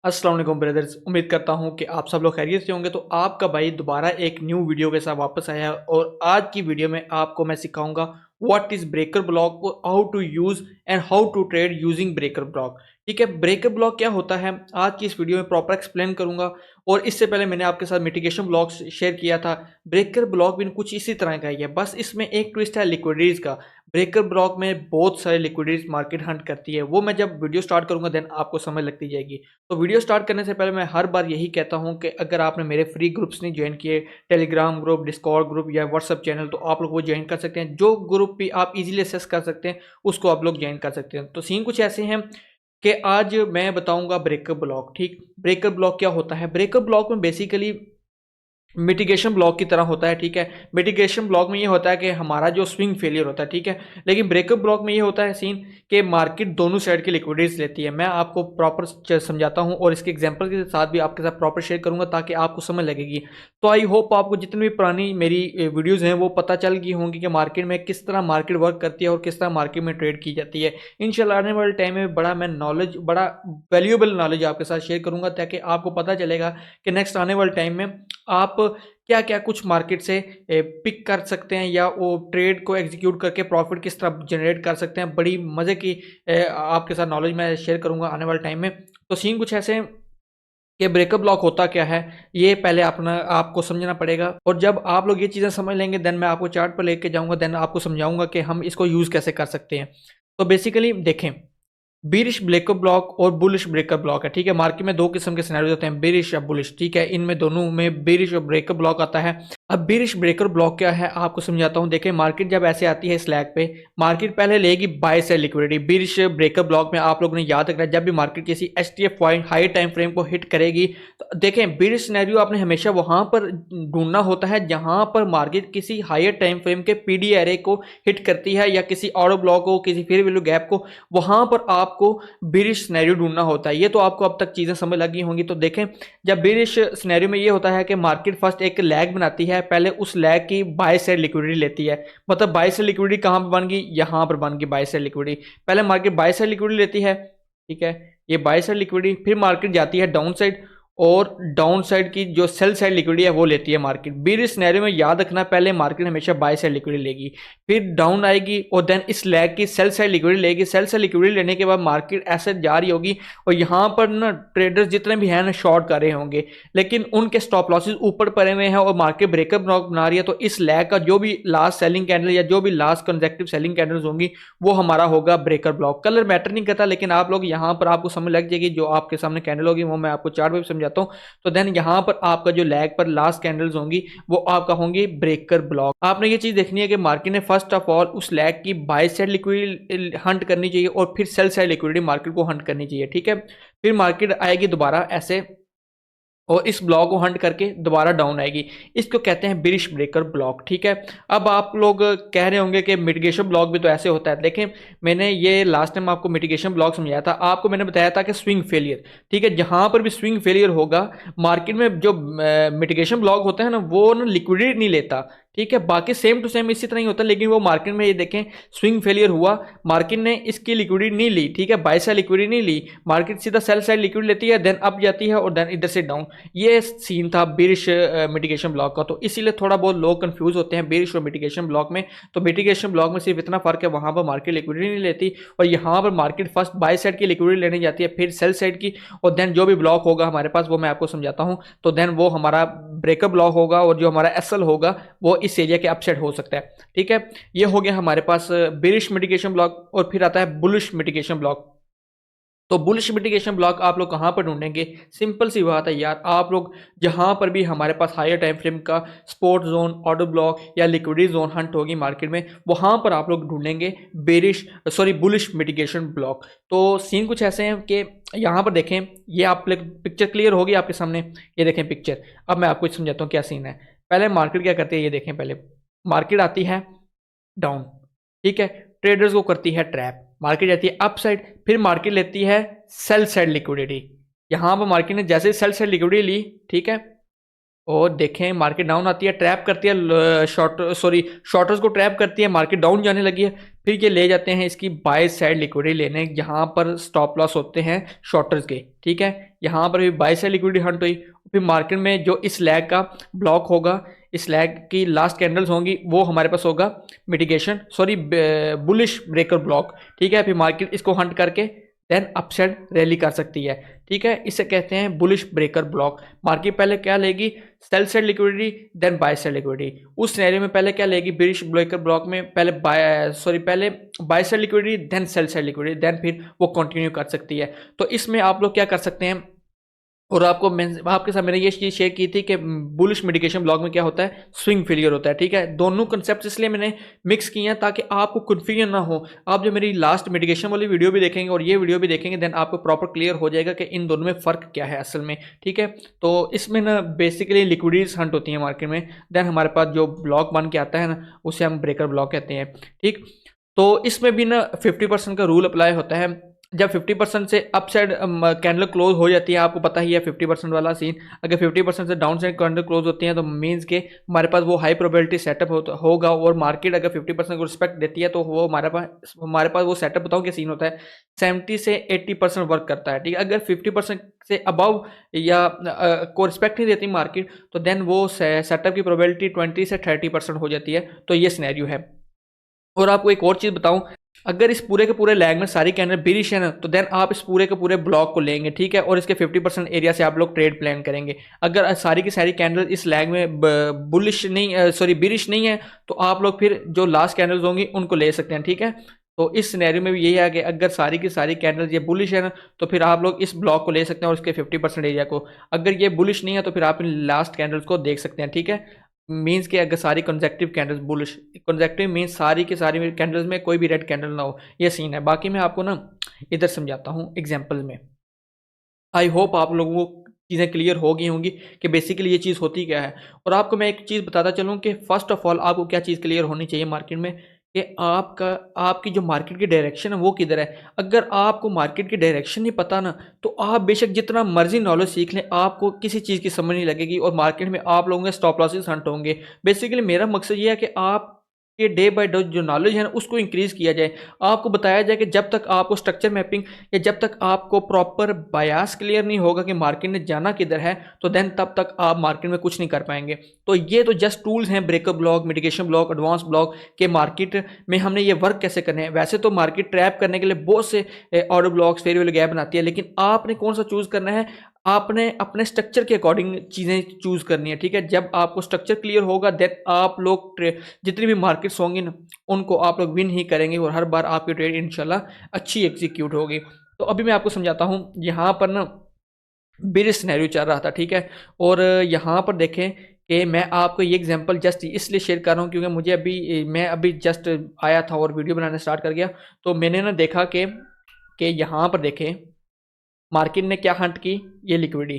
अस्सलाम वालेकुम ब्रदर्स। उम्मीद करता हूँ कि आप सब लोग खैरियत से होंगे। तो आपका भाई दोबारा एक न्यू वीडियो के साथ वापस आया है और आज की वीडियो में आपको मैं सिखाऊंगा व्हाट इज ब्रेकर ब्लॉक और how to use and how to trade using breaker block. ठीक है, ब्रेकर ब्लॉक क्या होता है आज की इस वीडियो में प्रॉपर एक्सप्लेन करूंगा। और इससे पहले मैंने आपके साथ मिटिगेशन ब्लॉक शेयर किया था। ब्रेकर ब्लॉक भी कुछ इसी तरह का ही है, बस इसमें एक ट्विस्ट है लिक्विडिटीज का। ब्रेकर ब्लॉक में बहुत सारे लिक्विडिटीज मार्केट हंट करती है, वो मैं जब वीडियो स्टार्ट करूंगा देन आपको समझ लगती जाएगी। तो वीडियो स्टार्ट करने से पहले मैं हर बार यही कहता हूं कि अगर आपने मेरे फ्री ग्रुप्स नहीं ज्वाइन किए, टेलीग्राम ग्रुप, डिस्कॉर्ड ग्रुप या व्हाट्सअप चैनल, तो आप लोग वो ज्वाइन कर सकते हैं। जो ग्रुप भी आप इजीली एक्सेस कर सकते हैं उसको आप लोग ज्वाइन कर सकते हैं। तो सीन कुछ ऐसे हैं कि आज मैं बताऊंगा ब्रेकर ब्लॉक। ठीक, ब्रेकर ब्लॉक क्या होता है? ब्रेकर ब्लॉक में बेसिकली मिटिगेशन ब्लॉक की तरह होता है। ठीक है, मिटिगेशन ब्लॉक में ये होता है कि हमारा जो स्विंग फेलियर होता है, ठीक है, लेकिन ब्रेकअप ब्लॉक में ये होता है सीन कि मार्केट दोनों साइड की लिक्विडिटीज लेती है। मैं आपको प्रॉपर समझाता हूँ और इसके एग्जांपल के साथ भी आपके साथ प्रॉपर शेयर करूंगा ताकि आपको समझ लगेगी। तो आई होप आपको जितनी भी पुरानी मेरी वीडियोज़ हैं वो पता चल गई होंगी कि मार्केट में किस तरह मार्केट वर्क करती है और किस तरह मार्केट में ट्रेड की जाती है। इंशाल्लाह आने वाले टाइम में बड़ा मैं नॉलेज, बड़ा वैल्यूएबल नॉलेज आपके साथ शेयर करूंगा ताकि आपको पता चलेगा कि नेक्स्ट आने वाले टाइम में आप क्या क्या कुछ मार्केट से पिक कर सकते हैं या वो ट्रेड को एग्जीक्यूट करके प्रॉफिट किस तरह जनरेट कर सकते हैं। बड़ी मज़े की आपके साथ नॉलेज मैं शेयर करूंगा आने वाले टाइम में। तो सीन कुछ ऐसे हैं कि ब्रेकअप ब्लॉक होता क्या है, ये पहले अपना आपको समझना पड़ेगा। और जब आप लोग ये चीज़ें समझ लेंगे देन मैं आपको चार्ट पर लेके जाऊंगा, देन आपको समझाऊंगा कि हम इसको यूज़ कैसे कर सकते हैं। तो बेसिकली देखें, बीरिश ब्रेकअप ब्लॉक और बुलिश ब्रेकअप ब्लॉक है। ठीक है, मार्केट में दो किस्म के सिनेरियो होते हैं, बेरिश या बुलिश। ठीक है, इनमें दोनों में बेरिश और ब्रेकअप ब्लॉक आता है। अब बेरिश ब्रेकर ब्लॉक क्या है आपको समझाता हूं। देखिए, मार्केट जब ऐसे आती है स्लैग पे, मार्केट पहले लेगी bye side liquidity. Bearish breaker block में आप लोगों ने याद रखना है, जब भी मार्केट किसी एचटीएफ पॉइंट हाई टाइम फ्रेम को हिट करेगी तो देखें बेरिश सिनेरियो आपने हमेशा वहां पर ढूंढना होता है जहां पर मार्केट किसी हायर टाइम फ्रेम के पीडी एरे को हिट करती है या किसी ऑर्डर ब्लॉक को, किसी फेयर वैल्यू गैप को, वहां पर आपको बेरिश सिनेरियो ढूंढना होता है। ये तो आपको अब तक चीजें समझ लगी होंगी। तो देखें, जब बेरिश सिनेरियो में ये होता है कि मार्केट फर्स्ट एक लैग बनाती है, पहले उस लैग की बाय साइड लिक्विडिटी लेती है। मतलब बाय साइड लिक्विडिटी कहां पर बन गई, यहां पर बन गई बाय साइड लिक्विडिटी। पहले मार्केट बाय साइड लिक्विडिटी लेती है, ठीक है, ये बाय साइड लिक्विडिटी, फिर मार्केट जाती है डाउन साइड और डाउन साइड की जो सेल साइड लिक्विडिटी है वो लेती है मार्केट। बेरिश सिनेरियो में याद रखना, पहले मार्केट हमेशा बाय साइड लिक्विडिटी लेगी, फिर डाउन आएगी और देन इस लैग की सेल साइड लिक्विडिटी लेगी। सेल साइड लिक्विडिटी लेने के बाद मार्केट ऐसे जा रही होगी और यहाँ पर ना ट्रेडर्स जितने भी हैं ना शॉर्ट कर रहे होंगे, लेकिन उनके स्टॉप लॉसेस ऊपर पड़े हुए हैं और मार्केट ब्रेकअप बना रही है। तो इस लैग का जो भी लास्ट सेलिंग कैंडल या जो भी लास्ट कंसेक्टिव सेलिंग कैंडल्स होंगी वो हमारा होगा ब्रेकर ब्लॉक। कलर मैटर नहीं करता, लेकिन आप लोग यहाँ पर आपको समझ लग जाएगी। जो आपके सामने कैंडल होगी वो मैं आपको चार्ट में समझाता हूँ। तो देन यहाँ पर आपका जो लैग पर लास्ट कैंडल्स होंगी वो आपका होंगी ब्रेकर ब्लॉक। आपने ये चीज देखनी है कि मार्केट ने फर्स्ट ऑफ ऑल उस लैग की बाय साइड लिक्विडिटी हंट करनी चाहिए और फिर सेल साइड लिक्विडिटी मार्केट को हंट करनी चाहिए। ठीक है, फिर मार्केट आएगी दोबारा ऐसे और इस ब्लॉक को हंट करके दोबारा डाउन आएगी। इसको कहते हैं बेरिश ब्रेकर ब्लॉक। ठीक है, अब आप लोग कह रहे होंगे कि मिटिगेशन ब्लॉक भी तो ऐसे होता है। देखें, मैंने ये लास्ट टाइम आपको मिटिगेशन ब्लॉक समझाया था, आपको मैंने बताया था कि स्विंग फेलियर। ठीक है, जहां पर भी स्विंग फेलियर होगा मार्केट में, जो मिटिगेशन ब्लॉक होता है ना वो ना लिक्विडिटी नहीं लेता। ठीक है, बाकी सेम टू सेम इसी तरह ही होता है, लेकिन वो मार्केट में ये देखें स्विंग फेलियर हुआ, मार्केट ने इसकी लिक्विडिटी नहीं ली। ठीक है, बाय साइड लिक्विडिटी नहीं ली, मार्केट सीधा सेल साइड लिक्विडिटी लेती है, देन अप जाती है और देन इधर से डाउन। ये सीन था बेरिश मिटिगेशन ब्लॉक का। तो इसीलिए थोड़ा बहुत लोग कंफ्यूज होते हैं बेरिश और मिटिगेशन ब्लॉक में। तो मिटिगेशन ब्लॉक में सिर्फ इतना फर्क है, वहां पर मार्केट लिक्विडिटी नहीं लेती और यहाँ पर मार्केट फर्स्ट बाय साइड की लिक्विडिटी लेने जाती है, फिर सेल साइड की, और देन जो भी ब्लॉक होगा हमारे पास वो मैं आपको समझाता हूँ। तो देन वो हमारा ब्रेकअप ब्लॉक होगा और जो हमारा एसएल होगा वो इस एरिया के अपसाइड हो सकता है। ठीक है, ये हो गया हमारे पास बेरिश मिटिगेशन ब्लॉक। और फिर आता है बुलिश मिटिगेशन ब्लॉक। तो बुलिश मिटिगेशन ब्लॉक आप लोग कहां पर ढूंढेंगे? सिंपल सी बात है यार, आप लोग जहां पर भी हमारे पास हायर टाइम फ्रेम का सपोर्ट जोन, ऑर्डर ब्लॉक या लिक्विडिटी जोन हंट होगी मार्केट में, वहां पर आप लोग ढूंढेंगे बुलिश मिटिगेशन ब्लॉक। तो सीन कुछ ऐसे हैं कि यहाँ पर देखें, ये आप पिक्चर क्लियर होगी आपके सामने, ये देखें पिक्चर। अब मैं आपको समझाता हूँ क्या सीन है। पहले मार्केट क्या करती है, ये देखें, पहले मार्केट आती है डाउन, ठीक है, ट्रेडर्स को करती है ट्रैप, मार्केट जाती है अप साइड, फिर मार्केट लेती है सेल साइड लिक्विडिटी। यहां पर मार्केट ने जैसे सेल साइड लिक्विडिटी ली, ठीक है, और देखें मार्केट डाउन आती है, ट्रैप करती है शॉर्टर्स को ट्रैप करती है, मार्केट डाउन जाने लगी है, फिर ये ले जाते हैं इसकी बाय साइड लिक्विडिटी लेने, यहाँ पर स्टॉप लॉस होते हैं शॉर्टर्स के, ठीक है। यहाँ पर भी बाय साइड लिक्विडिटी हंट हुई, फिर मार्केट में जो इस लैग का ब्लॉक होगा, इस लैग की लास्ट कैंडल्स होंगी, वो हमारे पास होगा mitigation sorry bullish breaker block, ठीक है। फिर मार्केट इसको हंट करके देन अपसाइड रैली कर सकती है, ठीक है। इसे कहते हैं बुलिश ब्रेकर ब्लॉक। मार्केट पहले क्या लेगी, sell side liquidity then buy side liquidity. उस सिनेरियो में पहले क्या लेगी, बुलिश ब्रेकर ब्लॉक में पहले पहले buy side liquidity then sell side liquidity, then फिर वो कंटिन्यू कर सकती है। तो इसमें आप लोग क्या कर सकते हैं, और आपके साथ मैंने ये चीज़ शेयर की थी कि बुलिश मिटिगेशन ब्लॉक में क्या होता है, स्विंग फेलियर होता है, ठीक है। दोनों कंसेप्ट इसलिए मैंने मिक्स किए हैं ताकि आपको कन्फ्यूजन ना हो। आप जो मेरी लास्ट मिटिगेशन वाली वीडियो भी देखेंगे और ये वीडियो भी देखेंगे, देन आपको प्रॉपर क्लियर हो जाएगा कि इन दोनों में फ़र्क क्या है असल में, ठीक है। तो इसमें ना बेसिकली लिक्विडिटीज हंट होती है मार्केट में, देन हमारे पास जो ब्लॉक बन के आता है ना, उसे हम ब्रेकर ब्लॉक कहते हैं, ठीक। तो इसमें भी ना 50% का रूल अप्लाई होता है। जब 50% से अप साइड कैंडल क्लोज हो जाती है, आपको पता ही है 50% वाला सीन, अगर 50% से डाउन साइड कैंडल क्लोज होती है तो मींस के हमारे पास वो हाई प्रोबेबिलिटी सेटअप होगा, और मार्केट अगर 50% को रिस्पेक्ट देती है तो वो हमारे पास वो सेटअप बताऊँ क्या सीन होता है, 70 से 80% वर्क करता है, ठीक है। अगर 50% से अबव या को रिस्पेक्ट नहीं देती मार्केट, तो देन वो सेटअप की प्रोबेबिलिटी 20 से 30% हो जाती है। तो ये सिनेरियो है। और आपको एक और चीज़ बताऊं, अगर इस पूरे के पूरे लैग में सारी कैंडल बिरिश है ना, तो देन आप इस पूरे के पूरे ब्लॉक को लेंगे, ठीक है, और इसके 50% एरिया से आप लोग ट्रेड प्लान करेंगे। अगर सारी की सारी कैंडल इस लैग में बुलिश नहीं सॉरी बिरिश नहीं है, तो आप लोग फिर जो लास्ट कैंडल्स होंगी उनको ले सकते हैं, ठीक है। तो इस सिनेरियो में भी यही है कि अगर सारी की सारी कैंडल्स ये बुलिश है ना, तो फिर आप लोग इस ब्लॉक को ले सकते हैं और इसके 50% एरिया को। अगर ये बुलिश नहीं है तो फिर आप इन लास्ट कैंडल्स को देख सकते हैं, ठीक है। मीन्स कि अगर सारी conjunctive candles bullish, conjunctive means सारी की सारी कैंडल्स में कोई भी रेड कैंडल ना हो, ये सीन है। बाकी मैं आपको ना इधर समझाता हूँ एग्जांपल में। आई होप आप लोगों को चीज़ें क्लियर हो गई होंगी कि बेसिकली ये चीज़ होती क्या है। और आपको मैं एक चीज़ बताता चलूँ कि फर्स्ट ऑफ ऑल आपको क्या चीज़ क्लियर होनी चाहिए मार्केट में, कि आपकी जो मार्केट की डायरेक्शन है वो किधर है। अगर आपको मार्केट की डायरेक्शन नहीं पता ना, तो आप बेशक जितना मर्जी नॉलेज सीख लें, आपको किसी चीज़ की समझ नहीं लगेगी और मार्केट में आप लोगों के स्टॉप लॉसेस हंट होंगे। बेसिकली मेरा मकसद ये है कि आप ये डे बाय डे जो नॉलेज है ना उसको इंक्रीज़ किया जाए। आपको बताया जाए कि जब तक आपको स्ट्रक्चर मैपिंग या जब तक आपको प्रॉपर बायास क्लियर नहीं होगा कि मार्केट ने जाना किधर है, तो देन तब तक आप मार्केट में कुछ नहीं कर पाएंगे। तो ये तो जस्ट टूल्स हैं, breakup block, mitigation block, advance block, के मार्केट में हमने ये वर्क कैसे करने हैं। वैसे तो मार्केट ट्रैप करने के लिए बहुत से order blocks, fair value gap बनाती है, लेकिन आपने कौन सा चूज़ करना है, आपने अपने स्ट्रक्चर के अकॉर्डिंग चीज़ें चूज़ करनी है, ठीक है। जब आपको स्ट्रक्चर क्लियर होगा, देन आप लोग जितनी भी मार्केट्स होंगी ना, उनको आप लोग विन ही करेंगे और हर बार आपकी ट्रेड इंशाल्लाह अच्छी एग्जीक्यूट होगी। तो अभी मैं आपको समझाता हूँ। यहाँ पर ना बेरिश सिनेरियो चल रहा था, ठीक है। और यहाँ पर देखें कि मैं आपको ये एग्जांपल जस्ट इसलिए शेयर कर रहा हूँ क्योंकि मैं अभी जस्ट आया था और वीडियो बनाना स्टार्ट कर गया। तो मैंने ना देखा कि यहाँ पर देखें मार्केट ने क्या हंट की, ये लिक्विडिटी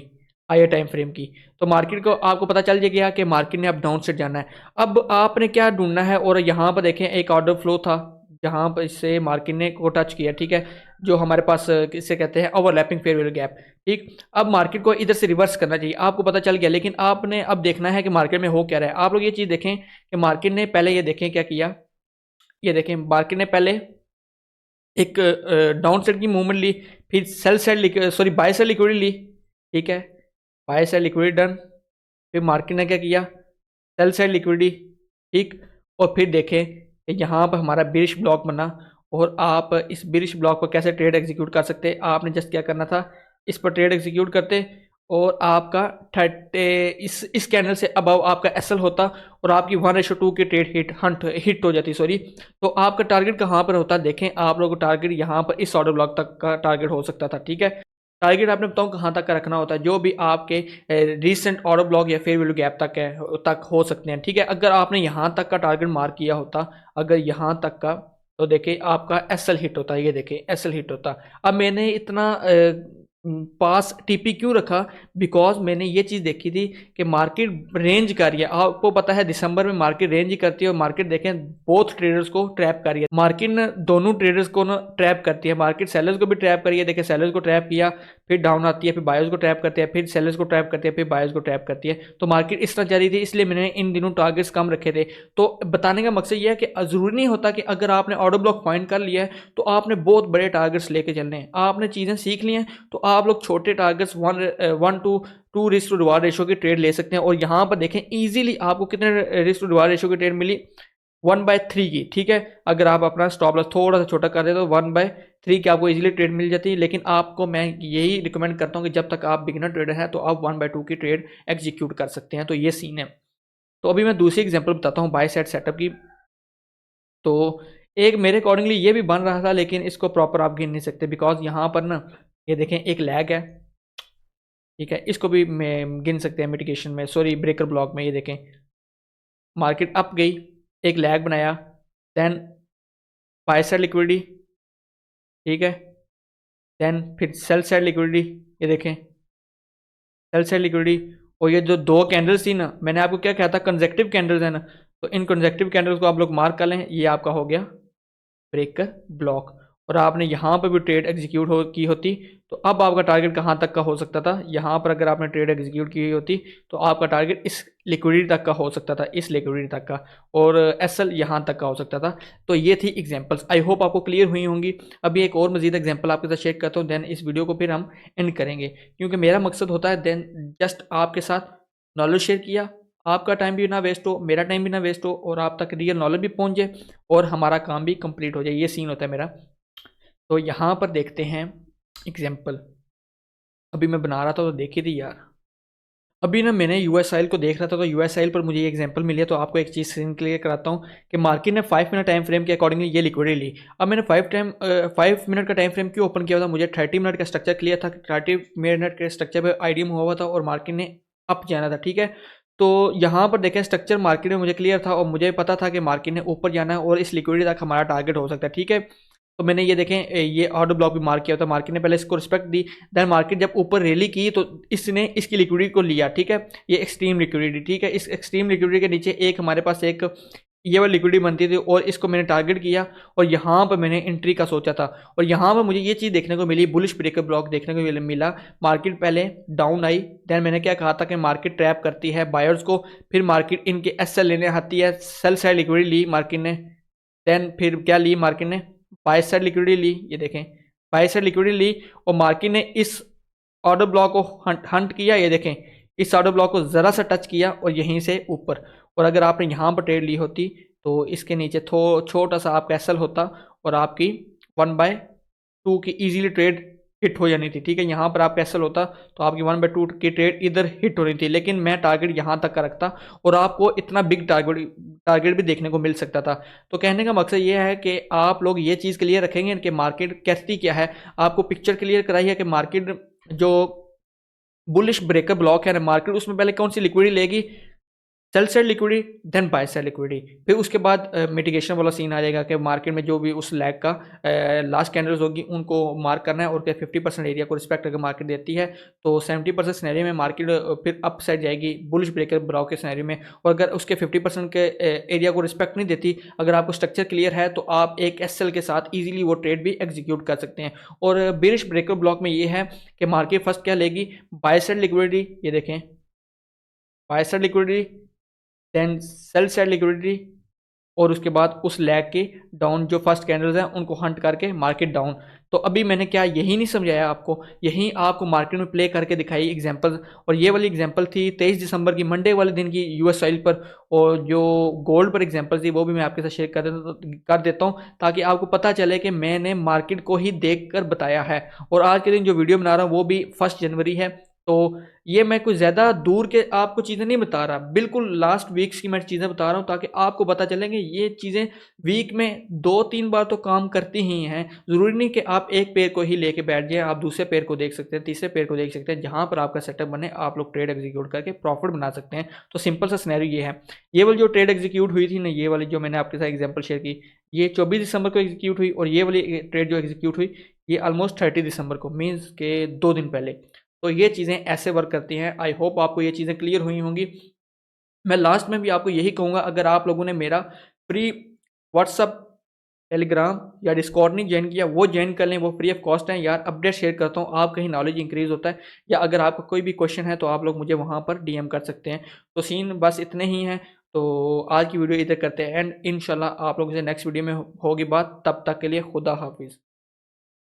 हायर टाइम फ्रेम की। तो मार्केट को आपको पता चल गया कि मार्केट ने अब डाउन साइड जाना है। अब आपने क्या ढूंढना है, और यहाँ पर देखें एक ऑर्डर फ्लो था जहाँ पर इससे मार्केट ने को टच किया, ठीक है, जो हमारे पास किससे कहते हैं ओवरलैपिंग फेयर वैल्यू गैप, ठीक। अब मार्केट को इधर से रिवर्स करना चाहिए, आपको पता चल गया, लेकिन आपने अब देखना है कि मार्केट में हो क्या रहा है। आप लोग ये चीज़ देखें कि मार्केट ने पहले ये देखें क्या किया, ये देखें मार्केट ने पहले एक डाउन साइड की मूवमेंट ली, फिर sell side buy side liquidity ली, ठीक है, बाय साइड लिक्विडिटी डन। फिर मार्केट ने क्या किया, सेल साइड लिक्विडिटी, ठीक। और फिर देखें कि यहाँ पर हमारा बिरिश ब्लॉक बना, और आप इस बिरिश ब्लॉक पर कैसे ट्रेड एग्जीक्यूट कर सकते। आपने जस्ट क्या करना था, इस पर ट्रेड एग्जीक्यूट करते और आपका 30 इस कैंडल से अबव आपका एसएल होता और आपकी 1:2 की ट्रेड हिट हो जाती, सॉरी। तो आपका टारगेट कहाँ पर होता, देखें आप लोगों को टारगेट यहाँ पर इस ऑर्डर ब्लॉक तक का टारगेट हो सकता था, ठीक है। टारगेट आपने बताऊँ कहाँ तक का रखना होता है, जो भी आपके रीसेंट ऑर्डर ब्लॉक या फेयर वैल्यू गैप तक हो सकते हैं, ठीक है। अगर आपने यहाँ तक का टारगेट मार्क किया होता, अगर यहाँ तक का, तो देखिए आपका एसएल हिट होता है, ये देखिए एसएल हिट होता। अब मैंने इतना पास टीपी क्यों रखा, बिकॉज मैंने ये चीज़ देखी थी कि मार्केट रेंज कर रही है। आपको पता है दिसंबर में मार्केट रेंज ही करती है और मार्केट देखें बोथ ट्रेडर्स को ट्रैप कर रही है। मार्केट ने दोनों ट्रेडर्स को ना ट्रैप करती है, मार्केट सेलर्स को भी ट्रैप करी है। देखें सेलर्स को ट्रैप किया, फिर डाउन आती है, फिर बायर्स को ट्रैप करती है, फिर सेलर्स को ट्रैप करती है, फिर बायर्स को ट्रैप करती है। तो मार्केट इस तरह जा रही थी, इसलिए मैंने इन दिनों टारगेट्स कम रखे थे। तो बताने का मकसद ये है कि जरूरी नहीं होता कि अगर आपने ऑर्डर ब्लॉक फाइंड कर लिया है तो आपने बहुत बड़े टारगेट्स लेके चलने हैं। आपने चीज़ें सीख ली हैं तो आप लोग छोटे targets 1 to 2 risk to reward ratio की ट्रेड ले सकते हैं। और यहाँ पर देखें इजीली आपको कितने रिस्क टू रिवार्ड रेशो की ट्रेड मिली, 1/3 की। ठीक है, अगर आप अपना स्टॉप लॉस थोड़ा सा छोटा कर दे तो 1/3 की आपको इजीली ट्रेड मिल जाती है। लेकिन आपको मैं यही रिकमेंड करता हूँ कि जब तक आप बिगिनर ट्रेडर हैं तो आप 1/2 की ट्रेड एग्जीक्यूट कर सकते हैं। तो ये सीन है। तो अभी मैं दूसरी एग्जांपल बताता हूँ बाय साइड सेटअप की। तो एक मेरे अकॉर्डिंगली ये भी बन रहा था, लेकिन इसको प्रॉपर आप गिन नहीं सकते बिकॉज यहाँ पर ना ये देखें एक लैग है। ठीक है, इसको भी मैं गिन सकते हैं मिटिगेशन में, सॉरी ब्रेकर ब्लॉक में। ये देखें मार्केट अप गई, एक लैग बनाया, देन बाय साइड लिक्विडिटी। ठीक है, देन फिर सेल साइड लिक्विडिटी। ये देखें सेल साइड लिक्विडिटी। और ये जो दो कैंडल्स थी ना, मैंने आपको क्या कहा था, कंजेक्टिव कैंडल्स है ना, तो इन कंजेक्टिव कैंडल्स को आप लोग मार्क कर लें। ये आपका हो गया ब्रेकर ब्लॉक। और आपने यहाँ पर भी ट्रेड एग्जीक्यूट की होती तो अब आपका टारगेट कहाँ तक का हो सकता था, यहाँ पर अगर आपने ट्रेड एग्जीक्यूट की होती तो आपका टारगेट इस लिक्विडिटी तक का हो सकता था, इस लिक्विडिटी तक का, और एसएल यहाँ तक का हो सकता था। तो ये थी एग्जांपल्स, आई होप आपको क्लियर हुई होंगी। अभी एक और मजीद एग्जांपल आपके साथ शेयर करता हूँ, देन इस वीडियो को फिर हम एंड करेंगे, क्योंकि मेरा मकसद होता है देन जस्ट आपके साथ नॉलेज शेयर किया, आपका टाइम भी ना वेस्ट हो, मेरा टाइम भी ना वेस्ट हो, और आप तक रियल नॉलेज भी पहुंच जाए और हमारा काम भी कंप्लीट हो जाए। ये सीन होता है मेरा। तो यहाँ पर देखते हैं एग्जाम्पल। अभी मैं बना रहा था तो देखी थी यार, अभी ना मैंने यूएस ऑयल को देख रहा था तो यूएस ऑयल पर मुझे ये एग्जांपल मिली है। तो आपको एक चीज़ स्क्रीन क्लियर कराता हूँ कि मार्केट ने 5 मिनट टाइम फ्रेम के अकॉर्डिंगली ये लिक्विडिटी ली। अब मैंने 5 मिनट का टाइम फ्रेम क्यों ओपन किया था, मुझे 30 मिनट का स्ट्रक्चर क्लियर था, 30 मिनट के स्ट्रक्चर पर आईडीएम हुआ था और मार्केट ने अप जाना था। ठीक है, तो यहाँ पर देखें स्ट्रक्चर मार्केट में मुझे क्लियर था और मुझे पता था कि मार्केट ने ऊपर जाना है और इस लिक्विडिटी तक हमारा टारगेट हो सकता है। ठीक है, तो मैंने ये देखें ये ऑर्डर ब्लॉक भी मार्क किया था, मार्केट ने पहले इसको रिस्पेक्ट दी, देन मार्केट जब ऊपर रैली की तो इसने इसकी लिक्विडिटी को लिया। ठीक है, ये एक्सट्रीम लिक्विडिटी। ठीक है, इस एक्सट्रीम लिक्विडिटी के नीचे एक हमारे पास एक ये वाली लिक्विडिटी बनती थी और इसको मैंने टारगेट किया और यहाँ पर मैंने एंट्री का सोचा था। और यहाँ पर मुझे ये चीज़ देखने को मिली, बुलिश ब्रेकर ब्लॉक देखने को मिला। मार्केट पहले डाउन आई, देन मैंने क्या कहा था कि मार्केट ट्रैप करती है बायर्स को, फिर मार्केट इनके एसएल लेने आती है, सेल साइड लिक्विडिटी ली मार्केट ने, देन फिर क्या ली मार्केट ने, बाय साइड लिक्विडिटी ली। ये देखें बाय साइड लिक्विडिटी ली और मार्केट ने इस ऑर्डर ब्लॉक को हंट किया। ये देखें इस ऑर्डर ब्लॉक को ज़रा सा टच किया और यहीं से ऊपर, और अगर आपने यहाँ पर ट्रेड ली होती तो इसके नीचे छोटा सा आपका एसएल होता और आपकी 1/2 की इजीली ट्रेड हिट हो जानी थी। ठीक है, यहाँ पर आपका एसएल होता तो आपकी 1/2 की ट्रेड इधर हिट होनी थी, लेकिन मैं टारगेट यहाँ तक का रखता और आपको इतना बिग टारगेट भी देखने को मिल सकता था। तो कहने का मकसद ये है कि आप लोग ये चीज़ क्लियर रखेंगे कि मार्केट कैसी क्या है, आपको पिक्चर क्लियर कराई है कि मार्केट जो बुलिश ब्रेकर ब्लॉक है ना मार्केट, उसमें पहले कौन सी लिक्विडिटी लेगी, sell side liquidity, then buy side liquidity. फिर उसके बाद मिटिगेशन वाला सीन आ जाएगा कि मार्केट में जो भी उस लैग का लास्ट कैंडल्स होगी उनको मार्क करना है और क्या 50% एरिया को रिस्पेक्ट अगर मार्केट देती है तो 70% सिनेरियो में मार्केट फिर अप साइड जाएगी बुलिश ब्रेकर ब्लॉक के सिनेरियो में। और अगर उसके 50% के एरिया को रिस्पेक्ट नहीं देती, अगर आपको स्ट्रक्चर क्लियर है तो आप एक एसएल के साथ ईजिली वो ट्रेड भी एग्जीक्यूट कर सकते हैं। और बेरिश ब्रेकर ब्लॉक में ये है कि मार्केट फर्स्ट क्या लेगी, बाय साइड लिक्विडिटी। ये देखें buy side liquidity, then sell side liquidity, और उसके बाद उस लैग के डाउन जो फर्स्ट कैंडल्स हैं उनको हंट करके मार्केट डाउन। तो अभी मैंने क्या यही नहीं समझाया आपको, यही आपको मार्केट में प्ले करके दिखाई एग्जांपल। और ये वाली एग्जांपल थी 23 दिसंबर की मंडे वाले दिन की यूएस ऑयल पर, और जो गोल्ड पर एग्जांपल थी वो भी मैं आपके साथ शेयर कर देता हूँ ताकि आपको पता चले कि मैंने मार्केट को ही देख कर बताया है। और आज के दिन जो वीडियो बना रहा हूँ वो भी 1 जनवरी है, तो ये मैं कुछ ज़्यादा दूर के आपको चीज़ें नहीं बता रहा, बिल्कुल लास्ट वीक्स की मैं चीज़ें बता रहा हूँ ताकि आपको पता चलेंगे ये चीज़ें वीक में 2-3 बार तो काम करती ही हैं। ज़रूरी नहीं कि आप एक पेयर को ही लेके बैठ जाए, आप दूसरे पेयर को देख सकते हैं, तीसरे पेयर को देख सकते हैं, जहाँ पर आपका सेटअप बने आप लोग ट्रेड एग्जीक्यूट करके प्रॉफिट बना सकते हैं। तो सिंपल सा सिनेरियो ये है। ये वाली जो ट्रेड एग्जीक्यूट हुई थी ना, ये वाली जो मैंने आपके साथ एग्जाम्पल शेयर की, ये 24 दिसंबर को एग्जीक्यूट हुई, और ये वाली ट्रेड जो एग्जीक्यूट हुई ये ऑलमोस्ट 30 दिसंबर को, मीन्स के 2 दिन पहले। तो ये चीज़ें ऐसे वर्क करती हैं। आई होप आपको ये चीज़ें क्लियर हुई होंगी। मैं लास्ट में भी आपको यही कहूँगा, अगर आप लोगों ने मेरा फ्री व्हाट्सअप, टेलीग्राम या डिस्कॉर्ड नहीं ज्वाइन किया, वो ज्वाइन कर लें, वो फ्री ऑफ कॉस्ट है यार। अपडेट शेयर करता हूँ, आप कहीं नॉलेज इंक्रीज होता है। या अगर आपका कोई भी क्वेश्चन है तो आप लोग मुझे वहाँ पर डीएम कर सकते हैं। तो सीन बस इतने ही हैं। तो आज की वीडियो इधर करते हैं एंड इंशाल्लाह आप लोगों से नेक्स्ट वीडियो में होगी बात। तब तक के लिए खुदा हाफिज़।